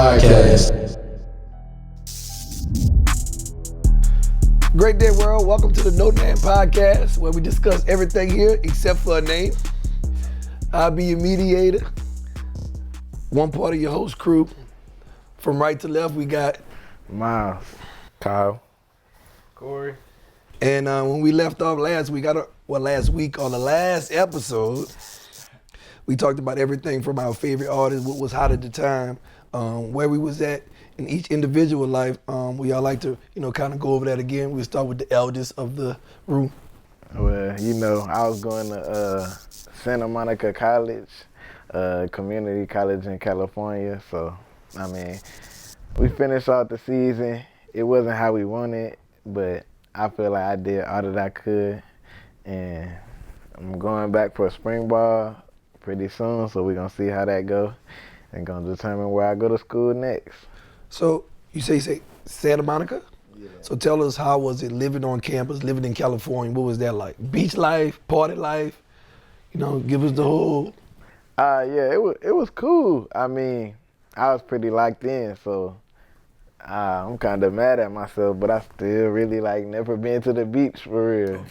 Podcast. Great day, world. Welcome to the No Name Podcast, where we discuss everything here except for a name. I'll be your mediator, one part of your host crew. From right to left, we got Myles, Kyle, Corey. And when we left off last week, last week on the last episode, we talked about everything from our favorite artists, what was hot at the time, where we was at in each individual life. We all like to, kind of go over that again. We'll start with the eldest of the room. Well, I was going to Santa Monica College, community college in California. So, we finished out the season. It wasn't how we wanted, but I feel like I did all that I could. And I'm going back for a spring ball pretty soon, so we're going to see how that goes and going to determine where I go to school next. So you say Santa Monica? Yeah. So tell us, how was it living on campus, living in California? What was that like? Beach life, party life? Give us the whole. Yeah, it was cool. I was pretty locked in, so I'm kind of mad at myself, but I still really never been to the beach for real.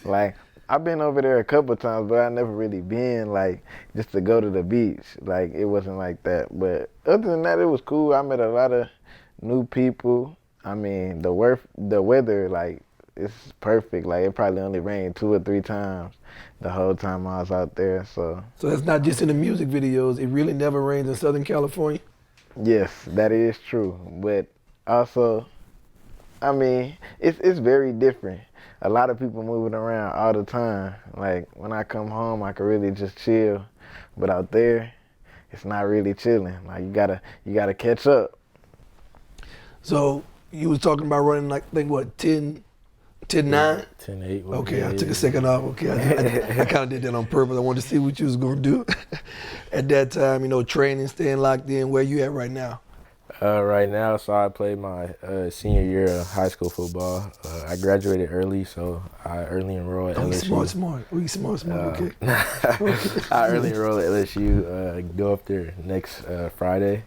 Okay. I've been over there a couple times, but I never really been just to go to the beach. It wasn't like that. But other than that, it was cool. I met a lot of new people. The weather, it's perfect. It probably only rained 2 or 3 times the whole time I was out there. So that's not just in the music videos. It really never rains in Southern California? Yes, that is true. But also, it's very different. A lot of people moving around all the time. When I come home, I can really just chill. But out there, it's not really chilling. You gotta catch up. So you was talking about running 10-9? 10-8. Okay, I took a second off. Okay, I kind of did that on purpose. I wanted to see what you was gonna do. At that time, training, staying locked in. Where you at right now? Right now, so I played my senior year of high school football. I graduated early, so I early enrolled at LSU. Smart. Okay. I early enrolled at LSU. Go up there next Friday.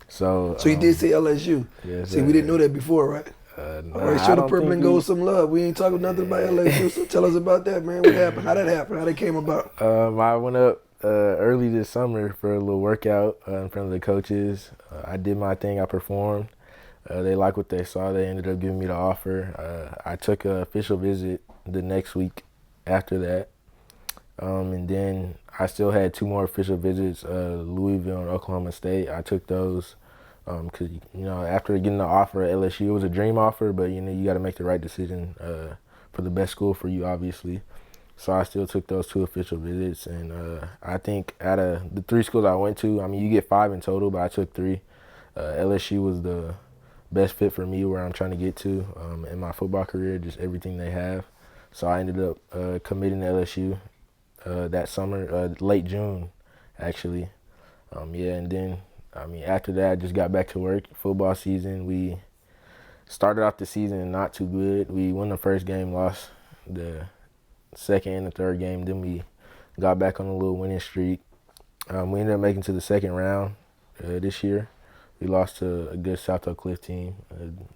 So you did say LSU. Yes. See, we didn't know that before, right? No, all right, show the purple and gold some love. We ain't talking nothing about LSU, so tell us about that, man. What happened? How that happened? How that came about? I went up early this summer for a little workout in front of the coaches. I did my thing. I performed. They liked what they saw. They ended up giving me the offer. I took an official visit the next week after that. And then I still had 2 more official visits, Louisville and Oklahoma State. I took those because, after getting the offer at LSU, it was a dream offer, but, you got to make the right decision for the best school for you, obviously. So I still took those 2 official visits, and I think out of the 3 schools I went to, you get 5 in total, but I took 3. LSU was the best fit for me where I'm trying to get to in my football career, just everything they have. So I ended up committing to LSU that summer, late June, actually. And then, after that, I just got back to work. Football season, we started off the season not too good. We won the first game, lost the second and the third game. Then we got back on a little winning streak. We ended up making to the second round this year. We lost to a good South Oak Cliff team,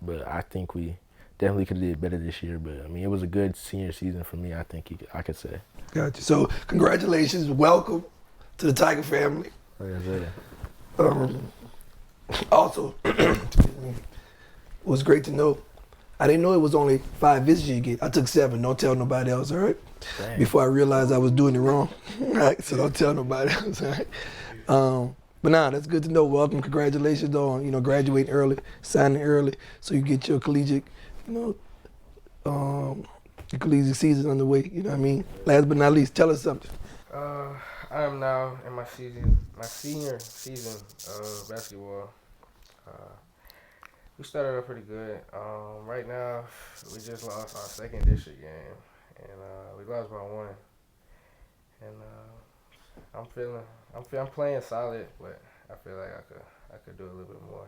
but I think we definitely could have did better this year. But it was a good senior season for me, I think I could say. Gotcha. So congratulations, welcome to the Tiger family. Also, it was great to know. I didn't know it was only 5 visits you get. I took 7. Don't tell nobody else, all right? Dang. Before I realized I was doing it wrong. All right, so don't tell nobody else, all right? But that's good to know. Welcome, congratulations on, graduating early, signing early, so you get your collegiate, your collegiate season underway, you know what I mean? Last but not least, tell us something. I am now in my senior season of basketball. We started off pretty good. Right now, we just lost our second district game, and we lost by 1. And I'm playing solid, but I feel like I could do a little bit more.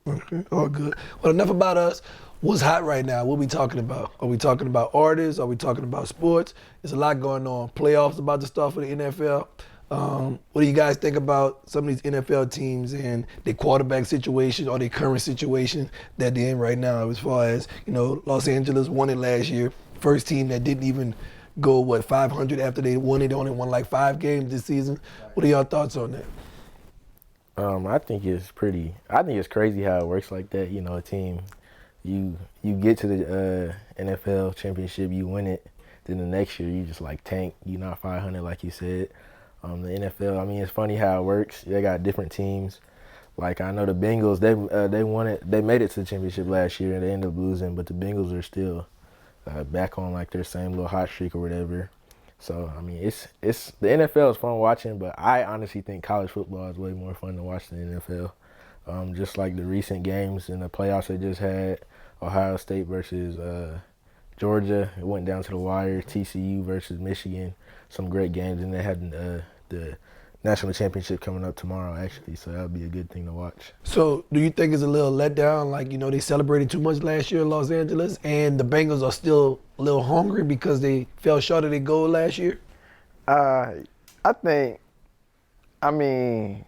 Okay, all good. Well, enough about us. What's hot right now? What are we talking about? Are we talking about artists? Are we talking about sports? There's a lot going on. Playoffs about to start for the NFL. What do you guys think about some of these NFL teams and their quarterback situation or their current situation that they're in right now? As far as, Los Angeles won it last year. First team that didn't even go, 500 after they won it. They only won like 5 games this season. What are your thoughts on that? I think it's crazy how it works like that. You know, a team, you get to the NFL championship, you win it, then the next year you just like tank. You're not 500 like you said. The NFL, I mean, it's funny how it works. They got different teams. Like I know the Bengals, they won it. They made it to the championship last year and they ended up losing, but the Bengals are still back on like their same little hot streak or whatever. So I mean, it's the NFL is fun watching, but I honestly think college football is way more fun to watch than the NFL. Just like the recent games in the playoffs they just had, Ohio State versus Georgia, it went down to the wire. TCU versus Michigan, some great games, and they had the national championship coming up tomorrow actually, so that would be a good thing to watch. So do you think it's a little letdown? Like, they celebrated too much last year in Los Angeles and the Bengals are still a little hungry because they fell short of their goal last year? I think, I mean,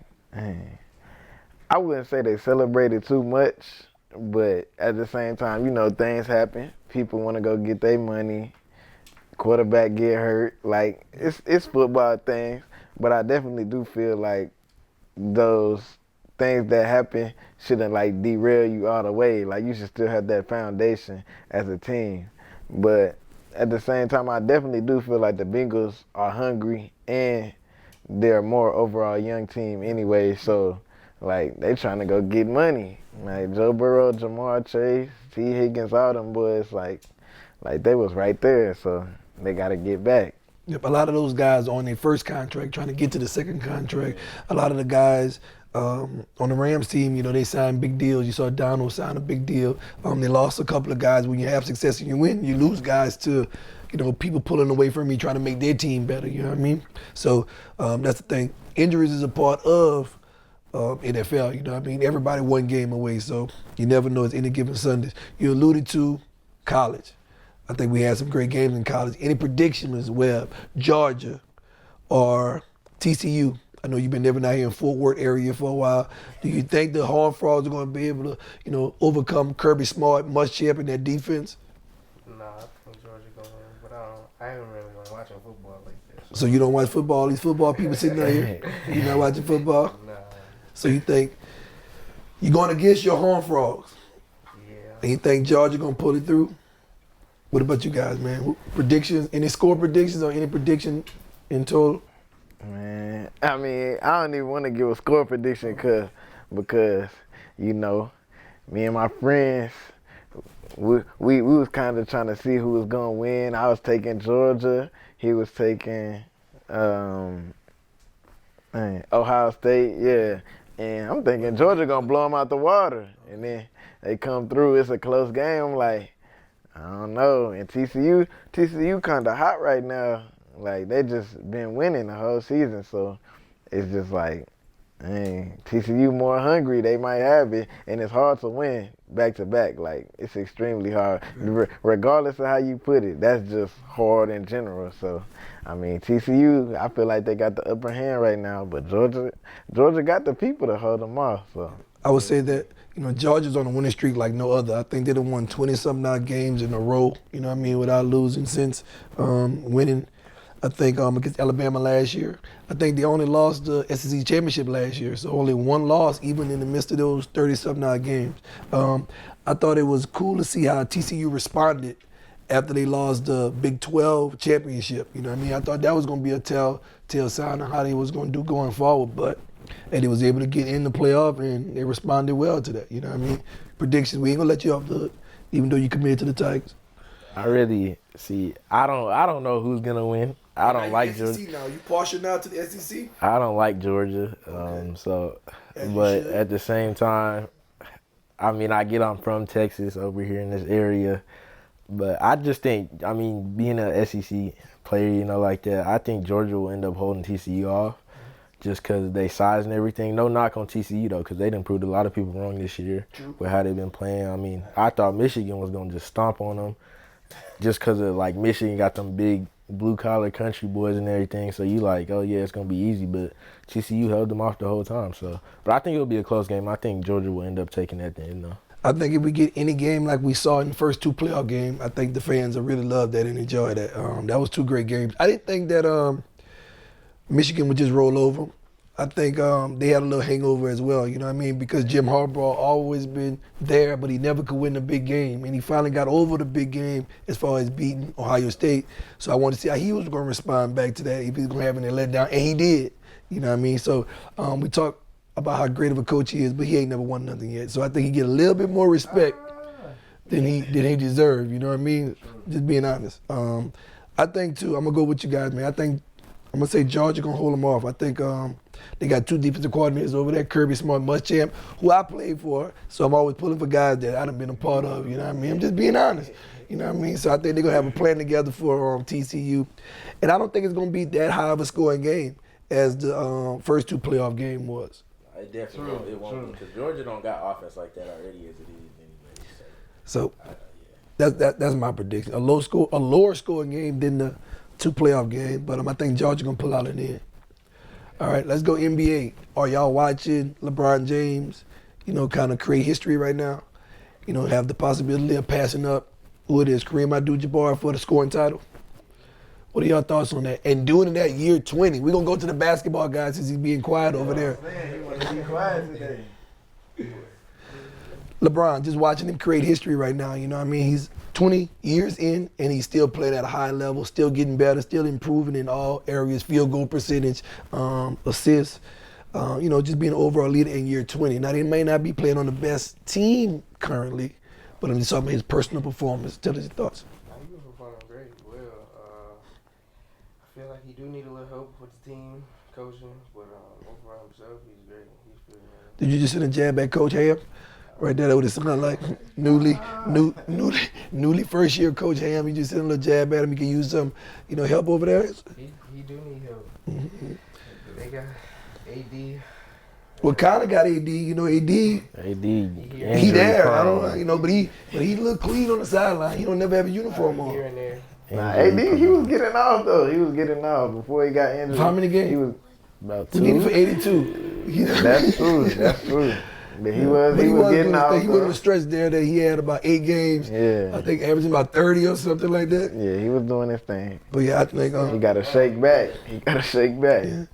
I wouldn't say they celebrated too much, but at the same time, things happen. People want to go get their money. Quarterback get hurt. Like, it's football things, but I definitely do feel like those things that happen shouldn't like derail you all the way. Like, you should still have that foundation as a team. But at the same time, I definitely do feel like the Bengals are hungry and they're a more overall young team anyway. So, like, they trying to go get money. Like, Joe Burrow, Jamar Chase, T. Higgins, all them boys, like they was right there. So they got to get back. Yep, a lot of those guys on their first contract trying to get to the second contract. A lot of the guys on the Rams team, they signed big deals. You saw Donald sign a big deal. They lost a couple of guys. When you have success and you win, you lose guys to, people pulling away from you trying to make their team better. You know what I mean? So that's the thing. Injuries is a part of NFL. You know what I mean? Everybody one game away, so you never know. It's any given Sundays. You alluded to college. I think we had some great games in college. Any predictions, Webb, Georgia, or TCU? I know you've been living out here in Fort Worth area for a while. Do you think the Horned Frogs are going to be able to, overcome Kirby Smart, Muschamp, and that defense? Nah, I think Georgia going to win, but I haven't really been watching football like that. So you don't watch football? These football people sitting out here, you not watching football? Nah. So you think you're going against your Horned Frogs? Yeah. And you think Georgia going to pull it through? What about you guys, man? Predictions? Any score predictions or any prediction in total? Man, I mean, I don't even want to give a score prediction because me and my friends, we was kind of trying to see who was going to win. I was taking Georgia. He was taking Ohio State, yeah. And I'm thinking Georgia going to blow them out the water. And then they come through. It's a close game. I'm like, I don't know. And TCU kind of hot right now. Like, they just been winning the whole season. So it's just like, dang, TCU more hungry. They might have it. And it's hard to win back to back. Like, it's extremely hard. Regardless of how you put it, that's just hard in general. So, I mean, TCU, I feel like they got the upper hand right now. But Georgia got the people to hold them off. So I would say that, Georgia's on a winning streak like no other. I think they done won 20-something odd games in a row, without losing since winning, I think, against Alabama last year. I think they only lost the SEC championship last year, so only one loss even in the midst of those 30-something odd games. I thought it was cool to see how TCU responded after they lost the Big 12 championship. You know what I mean? I thought that was going to be a telltale sign of how they was going to do going forward, but they was able to get in the playoff and they responded well to that. You know what I mean? Predictions, we ain't going to let you off the hook, even though you committed to the Tigers. I really see. I don't know who's gonna win. I don't like Georgia. Now you partial now to the SEC. I don't like Georgia. But at the same time, I mean, I'm from Texas over here in this area, but I just think, being an SEC player, like that, I think Georgia will end up holding TCU off. Just because they size and everything. No knock on TCU, though, because they done proved a lot of people wrong this year with how they've been playing. I thought Michigan was going to just stomp on them just because of, Michigan got them big blue collar country boys and everything. So you like, oh yeah, it's gonna be easy. But TCU held them off the whole time. So, but I think it'll be a close game. I think Georgia will end up taking that thing though. I think if we get any game like we saw in the first two playoff games, I think the fans will really love that and enjoy that. That was two great games. I didn't think that Michigan would just roll over. I think they had a little hangover as well, you know what I mean? Because Jim Harbaugh always been there, but he never could win a big game. And he finally got over the big game as far as beating Ohio State. So I wanted to see how he was going to respond back to that, if he was going to have any letdown. And he did, you know what I mean? So we talked about how great of a coach he is, but he ain't never won nothing yet. So I think he get a little bit more respect than he deserved, you know what I mean? Just being honest. I think, too, I'm going to go with you guys, man. I'm going to say Georgia going to hold them off. I think they got two defensive coordinators over there, Kirby Smart, Muschamp, who I played for. So I'm always pulling for guys that I done been a part of, you know what I mean? I'm just being honest, you know what I mean? So I think they're going to have a plan together for TCU. And I don't think it's going to be that high of a scoring game as the first two playoff game was. It definitely won't. It won't because Georgia don't got offense like that already as it is anyway. So that's my prediction. A lower scoring game than the two playoff games, but I think Georgia going to pull out in the end. All right, let's go NBA. Are y'all watching LeBron James, kind of create history right now? Have the possibility of passing up who it is, Kareem Abdul-Jabbar for the scoring title? What are y'all thoughts on that? And doing it at year 20. We're going to go to the basketball guy since he's being quiet over there. Man, he want to be quiet today. LeBron, just watching him create history right now, you know what I mean? He's 20 years in, and he's still playing at a high level, still getting better, still improving in all areas, field goal percentage, assists, just being an overall leader in year 20. Now, he may not be playing on the best team currently, but I'm just talking about his personal performance. Tell us your thoughts. He was performing great. Well, I feel like he do need a little help with the team, coaching, but overall himself, he's great. He's feeling Did you just send a jab at Coach Ham? Right there, that would have sounded like newly first year Coach Ham. You just send a little jab at him. You can use some, help over there. He do need help. Mm-hmm. They got AD. What kind of got AD? AD. He there. I don't know, but he look clean on the sideline. He don't never have a uniform on. Here and there. Nah, AD, he was getting off though. He was getting off before he got injured. How many games? He was about We 2. need him for 82. That's true. That's true. But he was getting off. He was in a stretch there that he had about 8 games. Yeah. I think averaging about 30 or something like that. Yeah, he was doing his thing. But yeah, I think He got to shake back. Yeah.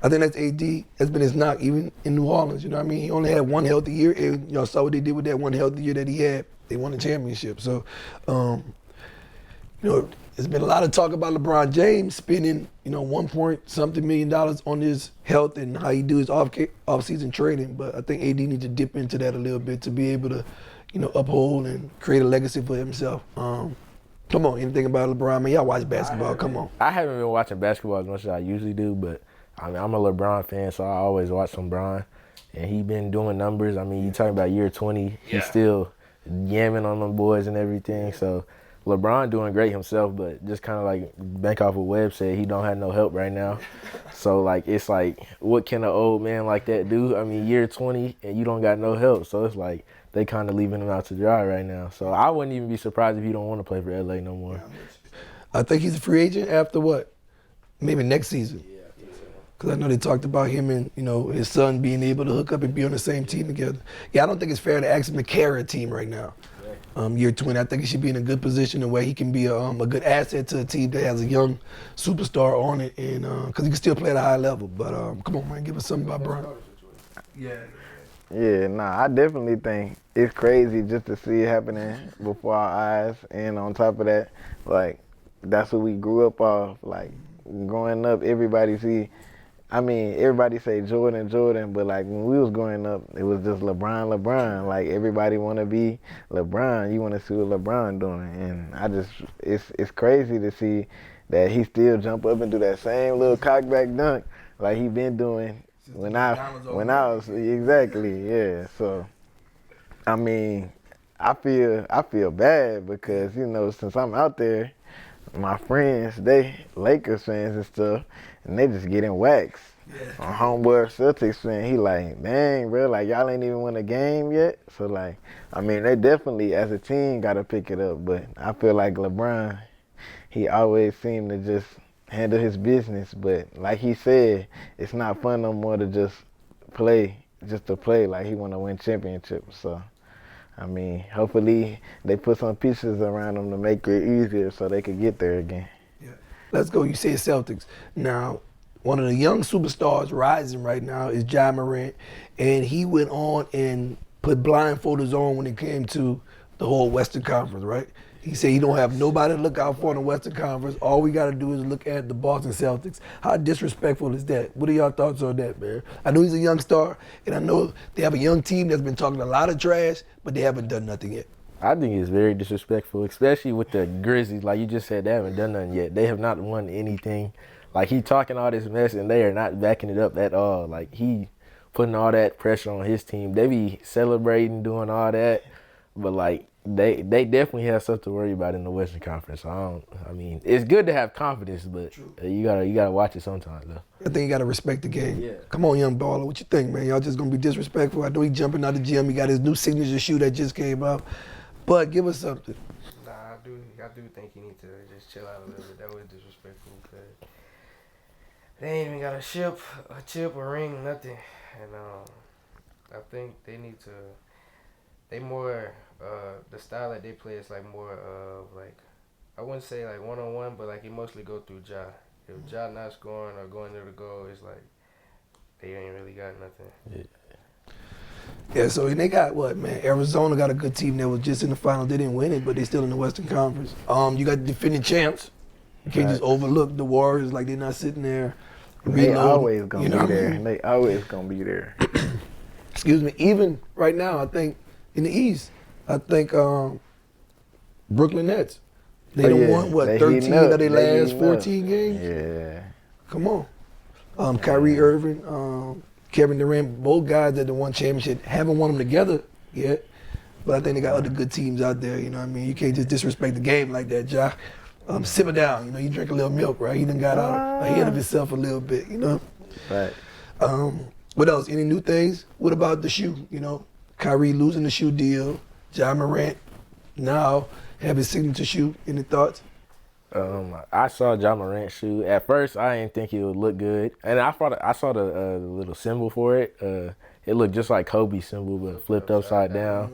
I think that's AD. That's been his knock, even in New Orleans. You know what I mean? He only had one healthy year, and y'all saw what they did with that one healthy year that he had. They won the championship. So, there's been a lot of talk about LeBron James spending, $1 point something million on his health and how he do his off-season training. But I think AD needs to dip into that a little bit to be able to, uphold and create a legacy for himself. Come on, anything about LeBron? Man, y'all watch basketball. Come on. I haven't been watching basketball as much as I usually do, but I'm a LeBron fan, so I always watch some LeBron. And he been doing numbers. You talking about year 20, he's still yamming on them boys and everything. So LeBron doing great himself, but just kind of like bank off what Webb said, he don't have no help right now. So it's like, what can an old man like that do? Year 20 and you don't got no help. So it's like they kind of leaving him out to dry right now. So I wouldn't even be surprised if he don't want to play for LA no more. I think he's a free agent after what? Maybe next season. Because I know they talked about him and, his son being able to hook up and be on the same team together. Yeah, I don't think it's fair to ask him to carry a team right now. Year 20, I think he should be in a good position where he can be a good asset to a team that has a young superstar on it, and because he can still play at a high level. But come on, man, give us something about Brian. Yeah, I definitely think it's crazy just to see it happening before our eyes. And on top of that, that's what we grew up off. Growing up, everybody say Jordan, but when we was growing up, it was just LeBron. Everybody want to be LeBron. You want to see what LeBron doing, and it's crazy to see that he still jump up and do that same little cockback dunk like he been doing when I was exactly, yeah. So I feel bad because since I'm out there, my friends, they Lakers fans and stuff, and they just getting waxed. Yeah. On homeboy Celtics fan, he like, dang, bro, y'all ain't even won a game yet. So they definitely as a team got to pick it up. But I feel like LeBron, he always seemed to just handle his business. But like he said, it's not fun no more to just play. Like he want to win championships. So I mean, hopefully they put some pieces around him to make it easier so they could get there again. Yeah. Let's go. You said Celtics. Now, one of the young superstars rising right now is Ja Morant, and he went on and put blindfolders on when it came to the whole Western Conference, right? He said he don't have nobody to look out for in the Western Conference. All we got to do is look at the Boston Celtics. How disrespectful is that? What are y'all thoughts on that, man? I know he's a young star, and I know they have a young team that's been talking a lot of trash, but they haven't done nothing yet. I think it's very disrespectful, especially with the Grizzlies. Like you just said, they haven't done nothing yet. They have not won anything. Like he talking all this mess, and they are not backing it up at all. Like he putting all that pressure on his team. They be celebrating, doing all that, but like they definitely have stuff to worry about in the Western Conference. So I mean, it's good to have confidence, but you gotta watch it sometimes though. I think you got to respect the game. Yeah. Come on, young baller. What you think, man? Y'all just going to be disrespectful? I know he jumping out the gym. He got his new signature shoe that just came out. But give us something. Nah, I do think you need to just chill out a little bit. That was disrespectful because they ain't even got a chip, a ring, nothing. And I think they need to. They more the style that they play is like more of like, I wouldn't say like 1-on-1, but like it mostly go through Ja. If Ja not scoring or going there to go, it's like they ain't really got nothing. Yeah, so they got what, man? Arizona got a good team that was just in the final. They didn't win it, but they still in the Western Conference. You got the defending champs. You can't just overlook the Warriors like they're not sitting there. They reloading, always gonna be there. I mean? They always gonna be there. Excuse me. Even right now, I think in the East, I think Brooklyn Nets. They done won what, They 13 heating up. of their They last heating 14 up. games? Yeah. Come on. Kyrie Irving, Kevin Durant, both guys that won championship, haven't won them together yet. But I think they got other good teams out there, you know what I mean? You can't just disrespect the game like that, Ja. Simmer down, you know, you drink a little milk, right? He done got out ahead of himself a little bit, you know? Right. What else? Any new things? What about the shoe, you know? Kyrie losing the shoe deal, Ja Morant now have his signature shoe. Any thoughts? I saw Ja Morant's shoe. At first, I didn't think it would look good, and I saw the little symbol for it. It looked just like Kobe's symbol, but flipped upside down.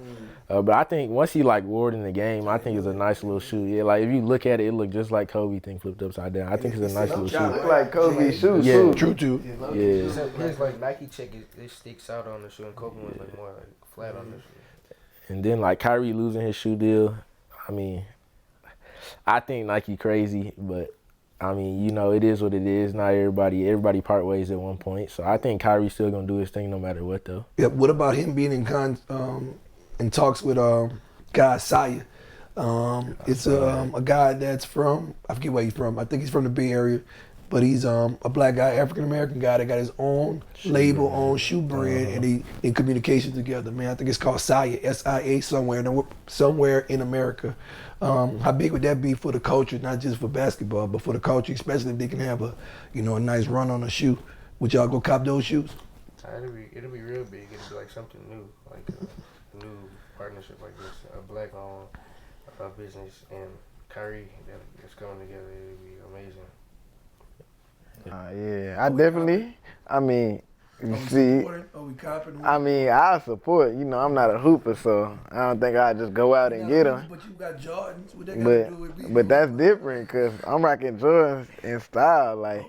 But I think once he like wore it in the game, I think it's a nice little shoe. Yeah, like if you look at it, it looked just like Kobe thing flipped upside down. I think it's a nice little shoe. Look like Kobe's shoes. Yeah. too. True too. Yeah. His like Nike check, it sticks out on the shoe, and Kobe was like more like flat on the shoe. And then like Kyrie losing his shoe deal, I mean, I think Nike crazy, but I mean, you know, it is what it is. Not everybody part ways at one point. So I think Kyrie's still gonna do his thing no matter what though. Yeah. What about him being in talks with guy Saya? It's a guy that's from, I forget where he's from. I think he's from the Bay Area, but he's a black guy, African American guy that got his own label, own shoe brand, and he in communication together. Man, I think it's called Saya, SIA, somewhere in America. How big would that be for the culture, not just for basketball, but for the culture, especially if they can have a nice run on a shoe? Would y'all go cop those shoes? It'll be real big. It'll be like something new, like a new partnership like this, a black-owned business, and Kyrie that's coming together. It'll be amazing. Yeah, I definitely. I mean, you see, I mean, I support. You know, I'm not a hooper, so I don't think I just go out and get them. But you got Jordans. What that got to do with me? But that's different because I'm rocking Jordans in style, like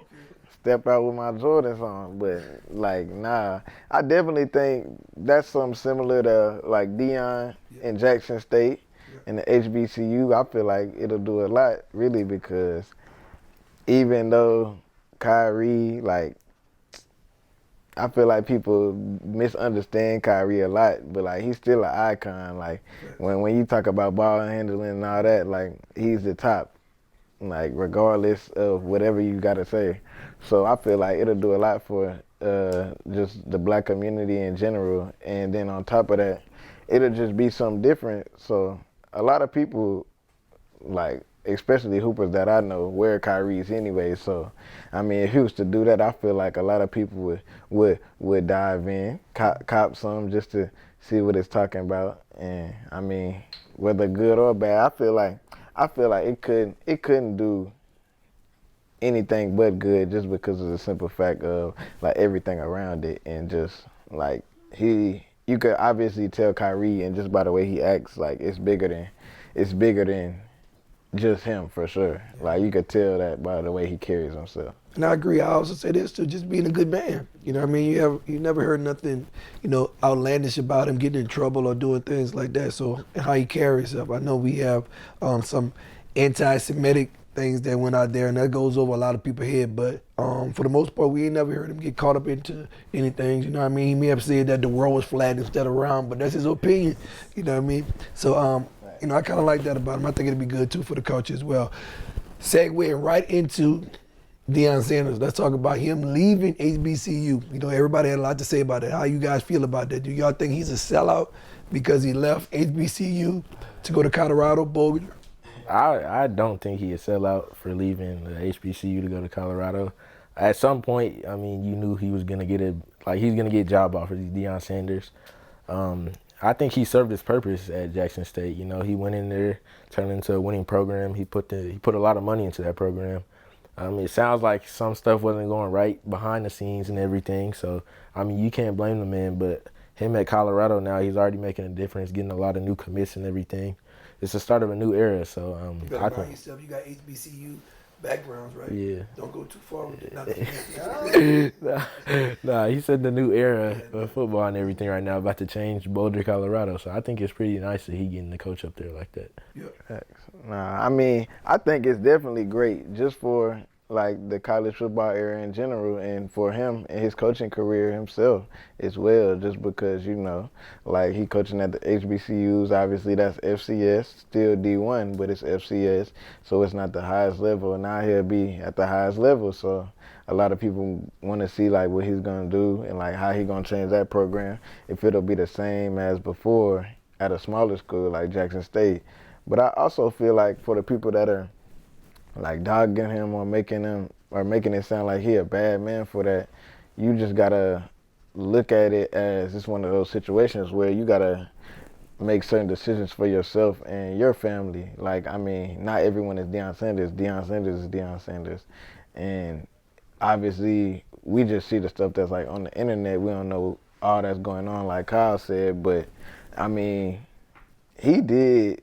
step out with my Jordans on. But like, nah, I definitely think that's something similar to like Deion in Jackson State and the HBCU. I feel like it'll do a lot really because even though Kyrie, like, I feel like people misunderstand Kyrie a lot, but like he's still an icon. Like when you talk about ball handling and all that, like he's the top, like regardless of whatever you gotta say. So I feel like it'll do a lot for just the black community in general, and then on top of that, it'll just be something different. So a lot of people, like especially hoopers that I know, wear Kyrie's anyway. So I mean, if he was to do that, I feel like a lot of people would dive in, cop some just to see what it's talking about. And I mean, whether good or bad, I feel like I feel like it couldn't do anything but good just because of the simple fact of like everything around it and just like you could obviously tell Kyrie and just by the way he acts like it's bigger than just him for sure. Like you could tell that by the way he carries himself. And I agree. I also say this too, just being a good man. You know what I mean? You never heard nothing, outlandish about him getting in trouble or doing things like that. So and how he carries himself. I know we have some anti-Semitic things that went out there, and that goes over a lot of people's head. But for the most part, we ain't never heard him get caught up into anything. You know what I mean? He may have said that the world was flat instead of round, but that's his opinion. You know what I mean? So I kind of like that about him. I think it'd be good too for the culture as well. Segueing right into Deion Sanders. Let's talk about him leaving HBCU. Everybody had a lot to say about it. How you guys feel about that? Do y'all think he's a sellout because he left HBCU to go to Colorado, Bogan? I don't think he a sellout for leaving the HBCU to go to Colorado. At some point, I mean, you knew he was gonna he's gonna get job offers. Deion Sanders. I think he served his purpose at Jackson State. He went in there, turned into a winning program. He put a lot of money into that program. It sounds like some stuff wasn't going right behind the scenes and everything. So, I mean, you can't blame the man. But him at Colorado now, he's already making a difference, getting a lot of new commits and everything. It's the start of a new era. So, I think yourself, you got HBCU backgrounds, right? Yeah. Don't go too far with it. Nah, he said the new era of football and everything right now about to change Boulder, Colorado. So I think it's pretty nice that he getting the coach up there like that. Yeah. Nah, I mean, I think it's definitely great just for like the college football era in general and for him and his coaching career himself as well, just because, like he coaching at the HBCUs, obviously that's FCS, still D1, but it's FCS, so it's not the highest level. Now he'll be at the highest level, so a lot of people want to see like what he's going to do and like how he's going to change that program, if it'll be the same as before at a smaller school like Jackson State. But I also feel like for the people that are like dogging him or making it sound like he a bad man for that, you just gotta look at it as it's one of those situations where you gotta make certain decisions for yourself and your family. Like, I mean, not everyone is Deion Sanders. Deion Sanders is Deion Sanders. And obviously, we just see the stuff that's like on the internet. We don't know all that's going on, like Kyle said, but I mean, he did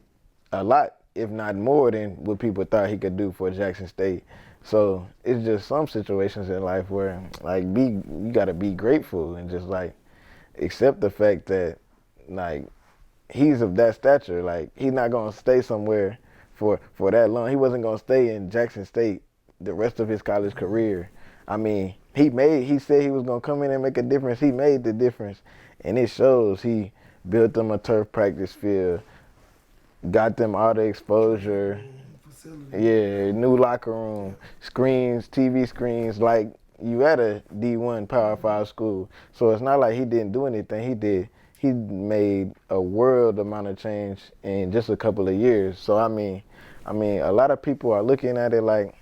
a lot, if not more than what people thought he could do for Jackson State. So it's just some situations in life where like you gotta be grateful and just like accept the fact that like he's of that stature. Like he's not gonna stay somewhere for that long. He wasn't gonna stay in Jackson State the rest of his college career. I mean, he said he was gonna come in and make a difference. He made the difference, and it shows. He built them a turf practice field, got them all the exposure. Yeah, new locker room, screens, TV screens, like you at a D1 Power 5 school. So it's not like he didn't do anything. He did. He made a world amount of change in just a couple of years. So I mean, a lot of people are looking at it like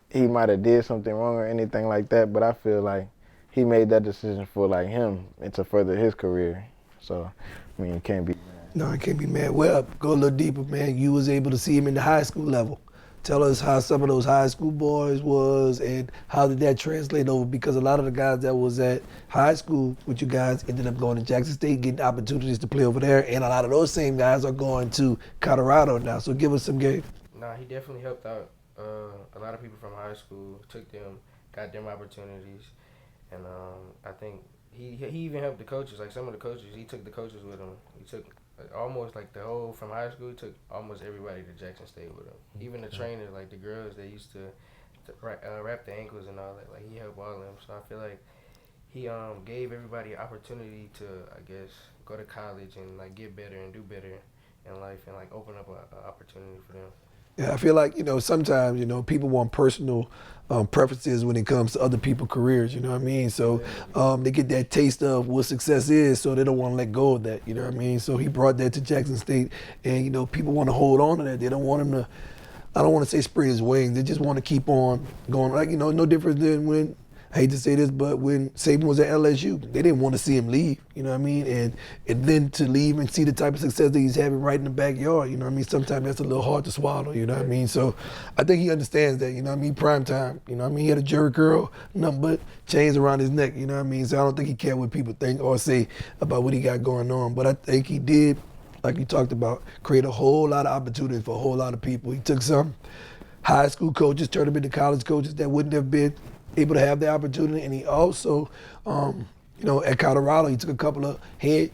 he might have did something wrong or anything like that, but I feel like he made that decision for like him and to further his career. So I mean, you can't be. No, I can't be mad. Well, go a little deeper, man. You was able to see him in the high school level. Tell us how some of those high school boys was and how did that translate over? Because a lot of the guys that was at high school with you guys ended up going to Jackson State, getting opportunities to play over there, and a lot of those same guys are going to Colorado now. So give us some game. Nah, he definitely helped out a lot of people from high school, got them opportunities, and I think he even helped the coaches. Like some of the coaches, he took the coaches with him. He took almost like the whole from high school. He took almost everybody to Jackson State with him. Even the trainers, like the girls, they used to wrap the ankles and all that. Like he helped all of them. So I feel like he gave everybody an opportunity to, I guess, go to college and like get better and do better in life and like open up an opportunity for them. Yeah, I feel like, sometimes, people want personal preferences when it comes to other people's careers, you know what I mean? So they get that taste of what success is, so they don't want to let go of that, you know what I mean? So he brought that to Jackson State, and, people want to hold on to that. They don't want him to, I don't want to say spread his wings. They just want to keep on going. Like, no different than when I hate to say this, but when Saban was at LSU, they didn't want to see him leave, you know what I mean? And then to leave and see the type of success that he's having right in the backyard, you know what I mean? Sometimes that's a little hard to swallow, you know what I mean? So I think he understands that, you know what I mean? Prime time, you know what I mean? He had a jerry curl, nothing but chains around his neck, you know what I mean? So I don't think he cared what people think or say about what he got going on. But I think he did, like you talked about, create a whole lot of opportunities for a whole lot of people. He took some high school coaches, turned them into college coaches that wouldn't have been able to have the opportunity. And he also, at Colorado, he took a couple of head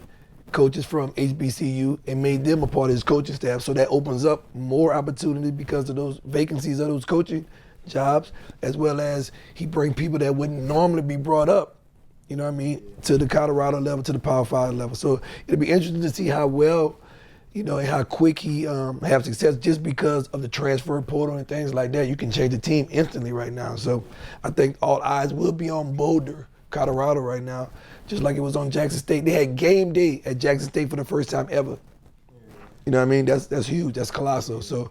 coaches from HBCU and made them a part of his coaching staff. So that opens up more opportunity because of those vacancies of those coaching jobs, as well as he bring people that wouldn't normally be brought up, you know what I mean, to the Colorado level, to the Power 5 level. So it'll be interesting to see how well, and how quick he have success just because of the transfer portal and things like that. You can change the team instantly right now. So I think all eyes will be on Boulder, Colorado right now, just like it was on Jackson State. They had game day at Jackson State for the first time ever. You know what I mean? That's huge. That's colossal. So,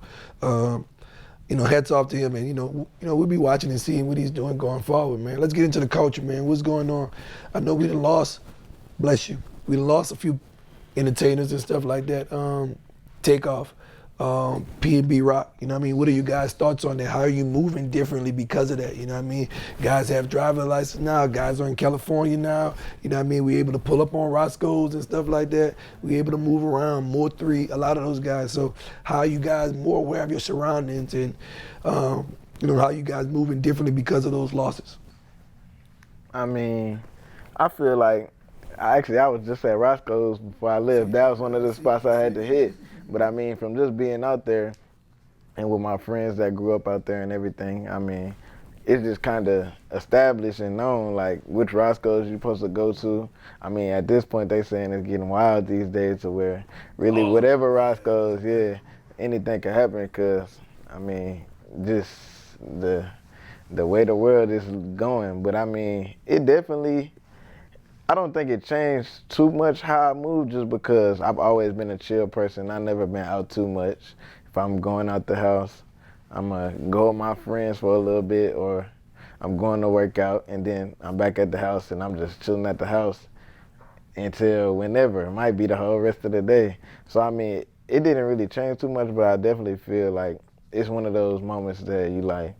hats off to him. And, we'll be watching and seeing what he's doing going forward, man. Let's get into the culture, man. What's going on? I know we done lost, bless you, we done lost a few entertainers and stuff like that. Takeoff, P&B Rock, you know what I mean? What are you guys' thoughts on that? How are you moving differently because of that? You know what I mean? Guys have driver's license now, guys are in California now, you know what I mean? We able to pull up on Roscoe's and stuff like that. We able to move around, more three, a lot of those guys. So how are you guys more aware of your surroundings and how you guys moving differently because of those losses? I mean, I feel like I was just at Roscoe's before I left. That was one of the spots I had to hit. But I mean, from just being out there and with my friends that grew up out there and everything, I mean, it's just kind of established and known, like, which Roscoe's you're supposed to go to. I mean, at this point, they saying it's getting wild these days to where really whatever Roscoe's, anything can happen because, I mean, just the way the world is going. But I mean, it definitely, I don't think it changed too much how I move just because I've always been a chill person. I've never been out too much. If I'm going out the house, I'm going to go with my friends for a little bit, or I'm going to work out and then I'm back at the house and I'm just chilling at the house until whenever. It might be the whole rest of the day. So I mean, it didn't really change too much, but I definitely feel like it's one of those moments that you like,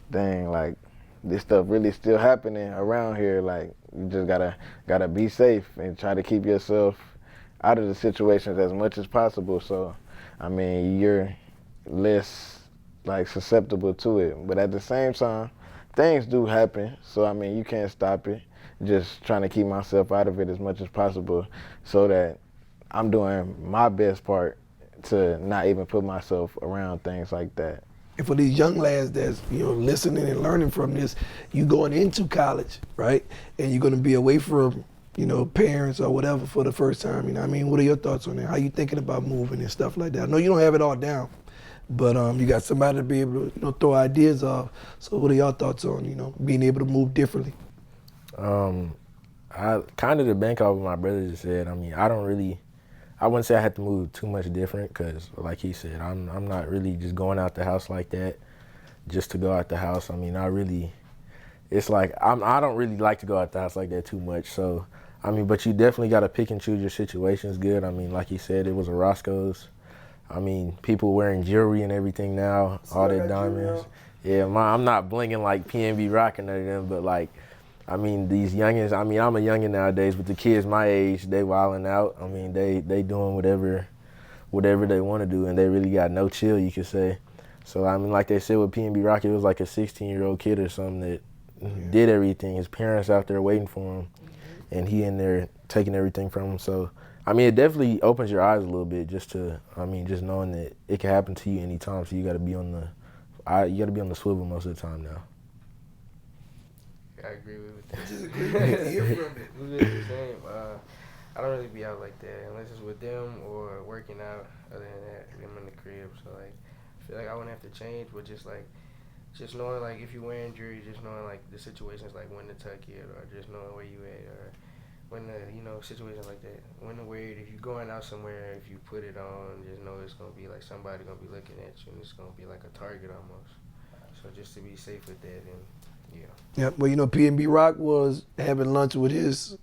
dang, like, this stuff really still happening around here. Like, you just gotta be safe and try to keep yourself out of the situations as much as possible. So, I mean, you're less like susceptible to it. But at the same time, things do happen. So, I mean, you can't stop it. Just trying to keep myself out of it as much as possible so that I'm doing my best part to not even put myself around things like that. And for these young lads that's listening and learning from this, you going into college, right? And you're gonna be away from parents or whatever for the first time. You know what I mean? What are your thoughts on that? How you thinking about moving and stuff like that? I know you don't have it all down, but you got somebody to be able to throw ideas off. So what are your thoughts on being able to move differently? I kind of to bank off what my brother just said. I mean, I wouldn't say I had to move too much different because, like he said, I'm not really just going out the house like that just to go out the house. I mean, it's like I don't really like to go out the house like that too much. So, I mean, but you definitely got to pick and choose your situations good. I mean, like he said, it was a Roscoe's. I mean, people wearing jewelry and everything now, all their diamonds. Yeah, I'm not blinging like PNB Rock and none of them, but like, I mean, these youngins, I mean, I'm a youngin nowadays, but the kids my age, they wilding out. I mean, they doing whatever they want to do, and they really got no chill, you could say. So, I mean, like they said with PNB Rock, it was like a 16-year-old kid or something that did everything. His parents out there waiting for him, and he in there taking everything from him. So, I mean, it definitely opens your eyes a little bit just knowing that it can happen to you anytime. So you got to be on the swivel most of the time now. I agree with that. Just agree with it. Hear from it. We live the same. I don't really be out like that unless it's with them or working out. Other than that, I'm in the crib. So like, I feel like I wouldn't have to change, but just knowing like if you're wearing jewelry, just knowing like the situations like when to tuck it or just knowing where you at or when the situations like that. When to wear it, if you're going out somewhere, if you put it on, just know it's gonna be like somebody gonna be looking at you and it's gonna be like a target almost. So just to be safe with that and Yeah, well, you know, PNB Rock was having lunch with his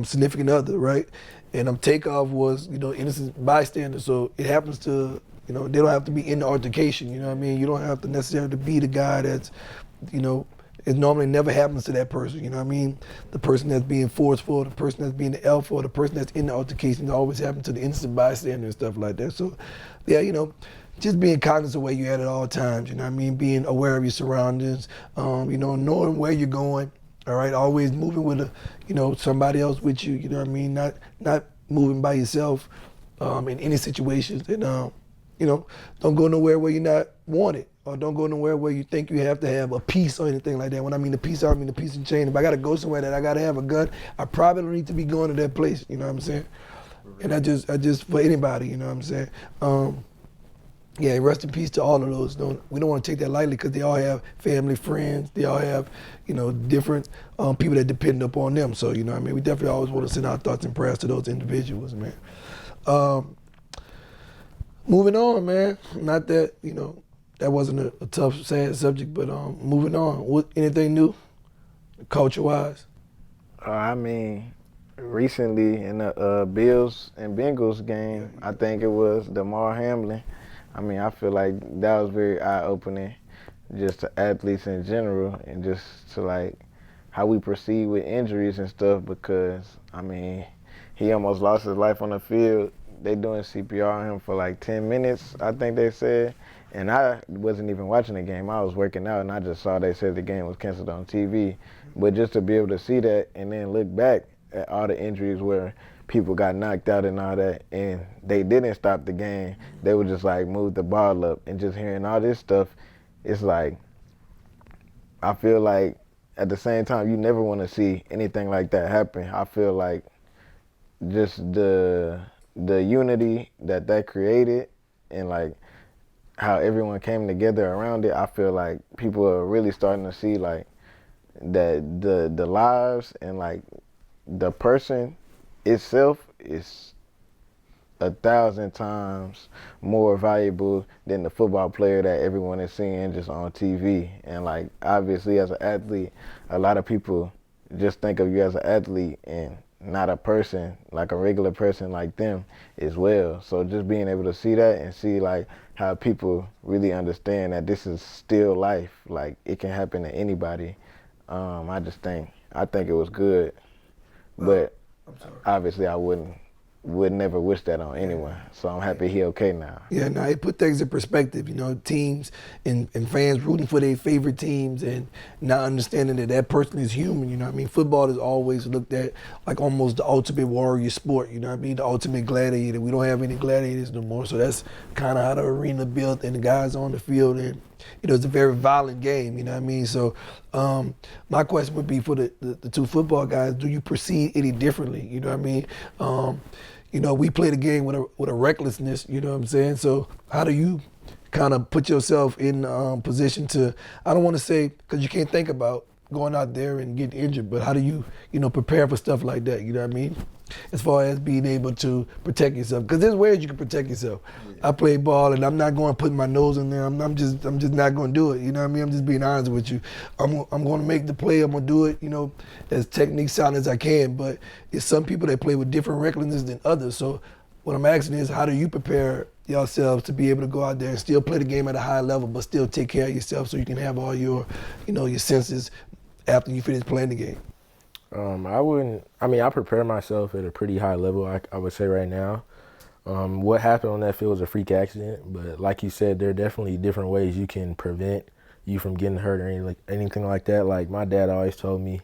significant other, right? And Takeoff was, you know, innocent bystander. So it happens to, you know, they don't have to be in the altercation. You know what I mean? You don't have to necessarily be the guy that's, you know, it normally never happens to that person. You know what I mean? The person that's being forceful, the person that's being the alpha, or the person that's in the altercation, it always happens to the innocent bystander and stuff like that. So, yeah, you know, just being cognizant of where you're at all times, you know what I mean? Being aware of your surroundings, you know, knowing where you're going, all right? Always moving with you know, somebody else with you, you know what I mean? Not moving by yourself in any situations. And, you know, don't go nowhere where you're not wanted, or don't go nowhere where you think you have to have a piece or anything like that. When I mean the piece, I mean the piece and chain. If I gotta go somewhere that I gotta have a gun, I probably don't need to be going to that place, you know what I'm saying? And I just for anybody, you know what I'm saying? Yeah, rest in peace to all of those. We don't want to take that lightly, because they all have family, friends. They all have, you know, different people that depend upon them. So, you know what I mean? We definitely always want to send our thoughts and prayers to those individuals, man. Moving on, man. Not that, you know, that wasn't a tough, sad subject, but moving on. Anything new, culture-wise? I mean, recently in the Bills and Bengals game, I think it was Damar Hamlin. I mean, I feel like that was very eye-opening, just to athletes in general, and just to like how we proceed with injuries and stuff. Because I mean, he almost lost his life on the field. They doing CPR on him for like 10 minutes, I think they said. And I wasn't even watching the game. I was working out, and I just saw they said the game was canceled on TV. But just to be able to see that and then look back at all the injuries where people got knocked out and all that, and they didn't stop the game. They would just like move the ball up, and just hearing all this stuff, it's like, I feel like at the same time, you never want to see anything like that happen. I feel like just the unity that created, and like how everyone came together around it, I feel like people are really starting to see like that the lives and like the person itself is 1,000 times more valuable than the football player that everyone is seeing just on TV. And like, obviously as an athlete, a lot of people just think of you as an athlete and not a person, like a regular person like them as well. So just being able to see that and see like how people really understand that this is still life, like it can happen to anybody. I think it was good, but obviously I would never wish that on anyone. So I'm happy he okay now. Yeah, now it put things in perspective, you know, teams and fans rooting for their favorite teams and not understanding that that person is human, you know what I mean? Football is always looked at like almost the ultimate warrior sport, you know what I mean? The ultimate gladiator. We don't have any gladiators no more, so that's kind of how the arena built and the guys on the field, and you know, it's a very violent game, you know what I mean? So my question would be for the two football guys, do you proceed any differently, you know what I mean? You know, we play the game with a recklessness, you know what I'm saying? So how do you kind of put yourself in position to, I don't want to say, because you can't think about going out there and getting injured, but how do you, you know, prepare for stuff like that, you know what I mean? As far as being able to protect yourself, because there's ways you can protect yourself. I play ball and I'm not going to put my nose in there. I'm just not going to do it. You know what I mean? I'm just being honest with you. I'm going to make the play. I'm going to do it, you know, as technique sound as I can. But it's some people that play with different recklessness than others. So what I'm asking is, how do you prepare yourselves to be able to go out there and still play the game at a high level, but still take care of yourself so you can have all your, you know, your senses after you finish playing the game? I prepare myself at a pretty high level, I would say right now. What happened on that field was a freak accident, but like you said, there are definitely different ways you can prevent you from getting hurt or anything like that. Like my dad always told me,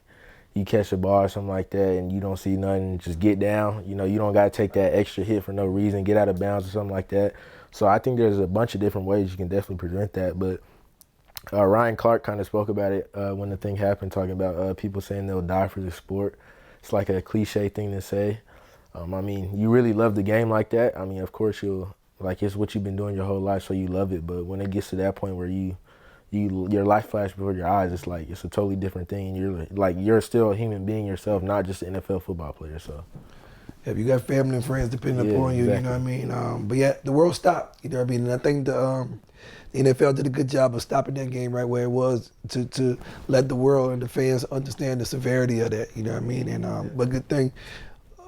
you catch a ball or something like that and you don't see nothing, just get down. You know, you don't got to take that extra hit for no reason, get out of bounds or something like that. So I think there's a bunch of different ways you can definitely prevent that. But Ryan Clark kind of spoke about it when the thing happened, talking about people saying they'll die for the sport. It's like a cliche thing to say. I mean, you really love the game like that. I mean, of course it's what you've been doing your whole life, so you love it. But when it gets to that point where your life flashes before your eyes, it's like it's a totally different thing. You're still a human being yourself, not just an NFL football player. So. Yeah, you got family and friends depending upon you, exactly. you know what I mean? But yeah, the world stopped, you know what I mean? And I think NFL did a good job of stopping that game right where it was to let the world and the fans understand the severity of that. You know what I mean? And but good thing,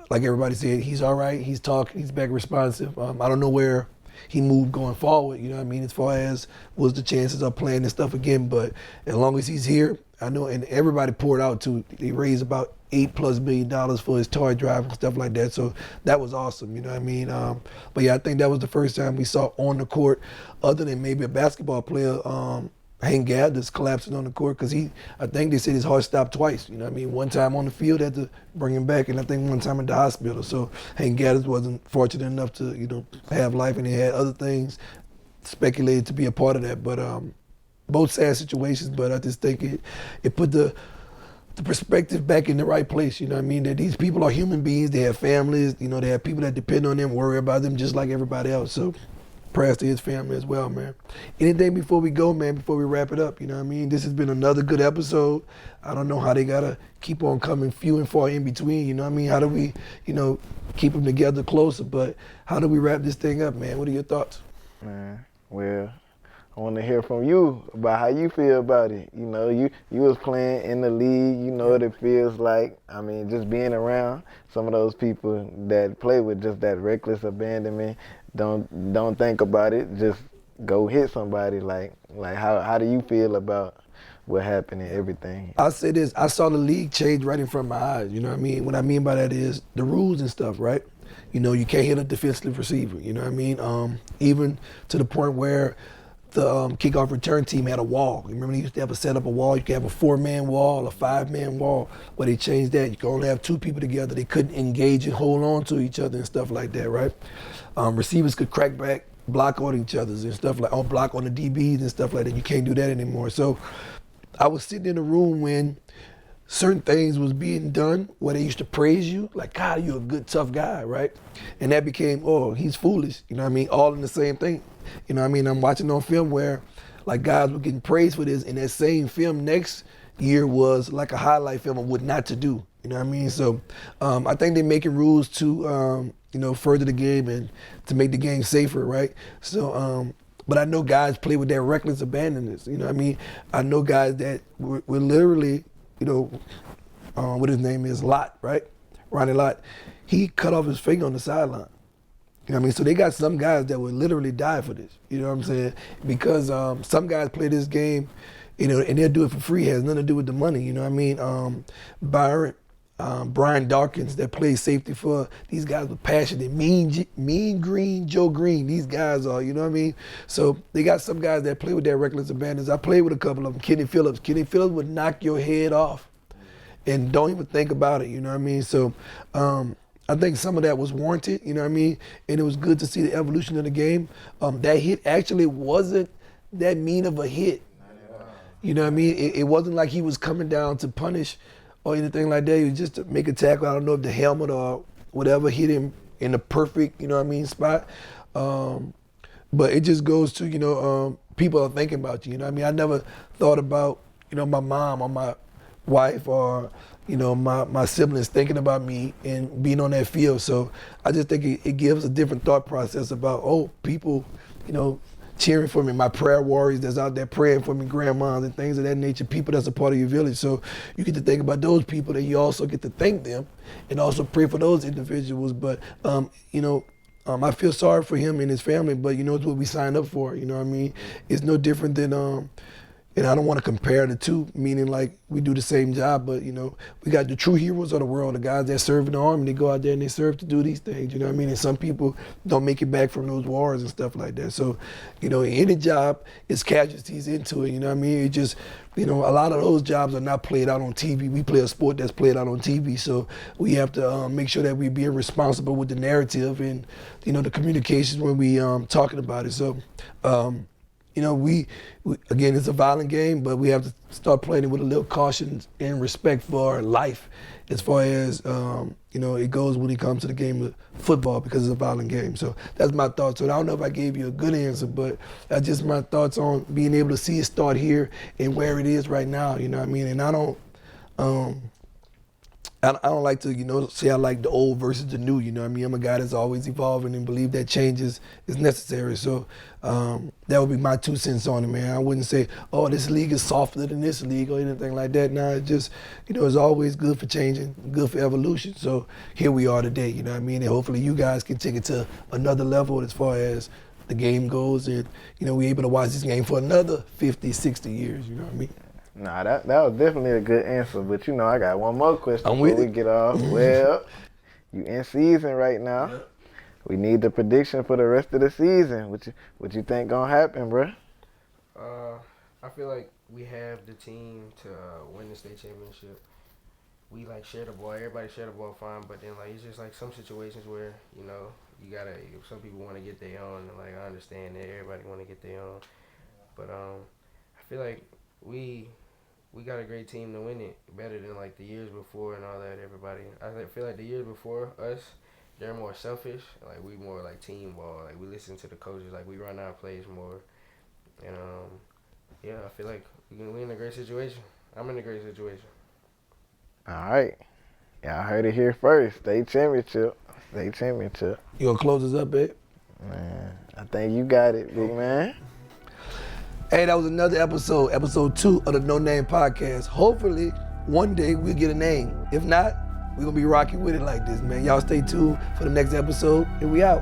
like everybody said, he's all right. He's talking. He's back responsive. I don't know where he moved going forward. You know what I mean? As far as what's the chances of playing this stuff again, but as long as he's here, I know. And everybody poured out too. They raised about $8+ million for his toy drive and stuff like that. So that was awesome. You know what I mean? But yeah, I think that was the first time we saw on the court, other than maybe a basketball player. Hank Gathers collapsing on the court because I think they said his heart stopped twice. You know what I mean? One time on the field, had to bring him back, and I think one time at the hospital. So Hank Gathers wasn't fortunate enough to, have life, and he had other things speculated to be a part of that. But both sad situations, but I just think it put the perspective back in the right place. You know what I mean? That these people are human beings. They have families. They have people that depend on them, worry about them just like everybody else. So prayers to his family as well, man. Anything before we go, man, before we wrap it up, you know what I mean? This has been another good episode. I don't know how they got to keep on coming few and far in between, you know what I mean? How do we, keep them together closer? But how do we wrap this thing up, man? What are your thoughts? Man, well, I want to hear from you about how you feel about it. You was playing in the league. You know what it feels like. I mean, just being around some of those people that play with just that reckless abandonment. Don't think about it. Just go hit somebody. Like how do you feel about what happened and everything? I'll say this. I saw the league change right in front of my eyes. You know what I mean? What I mean by that is the rules and stuff, right? You can't hit a defensive receiver. You know what I mean? Even to the point where the kickoff return team had a wall. You remember they used to have a set up a wall. You could have a 4-man wall, a 5-man wall. But they changed that. You could only have 2 people together. They couldn't engage and hold on to each other and stuff like that, right? Receivers could crack back, block on each other and stuff like, block on the DBs and stuff like that. You can't do that anymore. So I was sitting in a room when certain things was being done where they used to praise you, like, God, you're a good, tough guy, right? And that became, oh, he's foolish, you know what I mean? All in the same thing. You know what I mean? I'm watching on film where, like, guys were getting praised for this, and that same film next year was like a highlight film of what not to do, you know what I mean? So I think they're making rules to, further the game and to make the game safer, right? So, but I know guys play with that reckless abandonness, you know what I mean? I know guys that were literally, what his name is, Lott, right? Ronnie Lott. He cut off his finger on the sideline. You know what I mean? So they got some guys that would literally die for this. You know what I'm saying? Because some guys play this game, and they'll do it for free. It has nothing to do with the money. You know what I mean? Brian Dawkins that plays safety for these guys with passionate, mean Green, Joe Green. These guys are, you know what I mean? So they got some guys that play with that reckless abandon. I played with a couple of them. Kenny Phillips. Kenny Phillips would knock your head off and don't even think about it, you know what I mean? So I think some of that was warranted, you know what I mean? And it was good to see the evolution of the game. That hit actually wasn't that mean of a hit. You know what I mean? It wasn't like he was coming down to punish or anything like that. He was just to make a tackle. I don't know if the helmet or whatever hit him in the perfect, you know what I mean, spot. But it just goes to, people are thinking about you, you know what I mean? I never thought about, my mom or my wife or, my siblings thinking about me and being on that field. So I just think it gives a different thought process about, people, cheering for me, my prayer warriors that's out there praying for me, grandmas and things of that nature, people that's a part of your village. So you get to think about those people, and you also get to thank them and also pray for those individuals. But, I feel sorry for him and his family, but it's what we signed up for, you know what I mean? It's no different than, and I don't want to compare the two, meaning like we do the same job, but we got the true heroes of the world, the guys that serve in the army, they go out there and they serve to do these things, you know what I mean? And some people don't make it back from those wars and stuff like that. So, any job is casualties into it, you know what I mean? It just, a lot of those jobs are not played out on TV. We play a sport that's played out on TV, so we have to make sure that we're being responsible with the narrative and, the communications when we talking about it. So, we again, it's a violent game, but we have to start playing it with a little caution and respect for life as far as, it goes when it comes to the game of football, because it's a violent game. So that's my thoughts. So I don't know if I gave you a good answer, but that's just my thoughts on being able to see it start here and where it is right now, you know what I mean? And I I don't like to, say I like the old versus the new. You know what I mean? I'm a guy that's always evolving and believe that change is necessary. So that would be my 2 cents on it, man. I wouldn't say, oh, this league is softer than this league or anything like that. Nah, it's just, it's always good for changing, good for evolution. So here we are today, you know what I mean? And hopefully you guys can take it to another level as far as the game goes, and we're able to watch this game for another 50, 60 years, you know what I mean? Nah, that was definitely a good answer, but I got one more question I'm before with we it. get off. Well, you in season right now. Yeah. We need the prediction for the rest of the season. What you think gonna happen, bruh? I feel like we have the team to win the state championship. We share the ball. Everybody share the ball fine, but then it's just some situations where you gotta. Some people want to get their own, and I understand that everybody want to get their own, but I feel like we got a great team to win it, better than the years before and all that. Everybody, I feel like the years before us, they're more selfish. We more team ball. We listen to the coaches. We run our plays more, and yeah, I feel like we in a great situation. I'm in a great situation. All right. Y'all heard it here first. State championship. State championship. You gonna close us up, babe? Man, I think you got it, big man. Hey, that was another episode 2 of the No Name Podcast. Hopefully, one day we'll get a name. If not, we're gonna be rocking with it like this, man. Y'all stay tuned for the next episode, and we out.